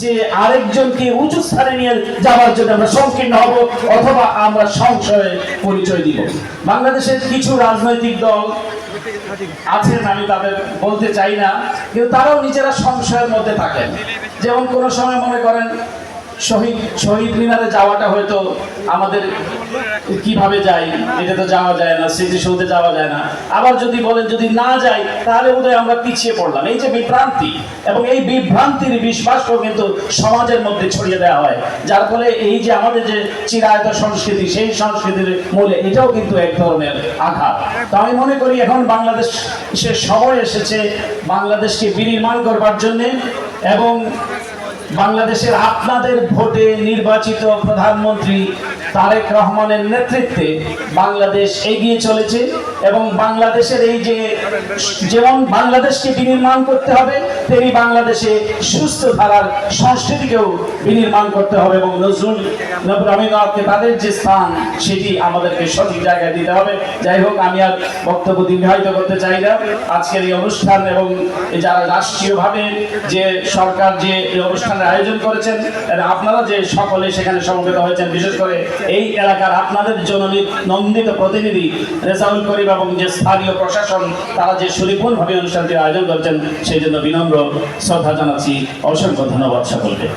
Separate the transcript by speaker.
Speaker 1: যে আরেকজনকে উঁচু স্থানে নিয়ে যাওয়ার জন্য আমরা সংকীর্ণ হব অথবা আমরা সংশয়ে পরিচয় দিব। বাংলাদেশের কিছু রাজনৈতিক দল আছেন, আমি তাদের বলতে চাই না, কিন্তু তারাও নিজেরা সংশয়ের মধ্যে থাকেন। যেমন কোনো সময় মনে করেন শহীদ মিনারে যাওয়াটা হয়তো আমাদের কিভাবে যাই, এটা তো যাওয়া যায় না, স্মৃতিসৌধে যাওয়া যায় না। আবার যদি বলেন যদি না যাই তাহলে বোধহয় আমরা পিছিয়ে পড়লাম। এই যে বিভ্রান্তি, এবং এই বিভ্রান্তির বিশ্বাসও কিন্তু সমাজের মধ্যে ছড়িয়ে দেওয়া হয়, যার ফলে এই যে আমাদের যে চিরায়ত সংস্কৃতি, সেই সংস্কৃতির মূলে এটাও কিন্তু এক ধরনের আঘাত। তো আমি মনে করি এখন বাংলাদেশের সময় এসেছে বাংলাদেশকে বিনির্মাণ করবার জন্য, এবং বাংলাদেশের আপনাদের ভোটে নির্বাচিত প্রধানমন্ত্রী তারেক রহমানের নেতৃত্বে বাংলাদেশ এগিয়ে চলেছে। এবং বাংলাদেশের এই যে যেমন বাংলাদেশকে বিনির্মাণ করতে হবে, তেমনি বাংলাদেশে সুস্থ ধারার সংস্কৃতিকেও বিনির্মাণ করতে হবে, এবং নজরুল রবীন্দ্রনাথকে তাদের যে স্থান সেটি আমাদেরকে সঠিক জায়গায় দিতে হবে। যাই হোক, আমি আর বক্তব্য দীর্ঘায়িত করতে চাই না। আজকের এই অনুষ্ঠান এবং যারা রাষ্ট্রীয়ভাবে যে সরকার যে এই অনুষ্ঠানের আয়োজন করেছেন, আপনারা যে সকলে সেখানে সমবেত হয়েছেন, বিশেষ করে এই এলাকার আপনাদের জননী নন্দিত প্রতিনিধি রেজাউল করিম এবং যে স্থানীয় প্রশাসন, তারা যে সুনিপুণভাবে অনুষ্ঠানটি আয়োজন করছেন, সেই জন্য বিনম্র শ্রদ্ধা জানাচ্ছি। অসংখ্য ধন্যবাদ সকলকে।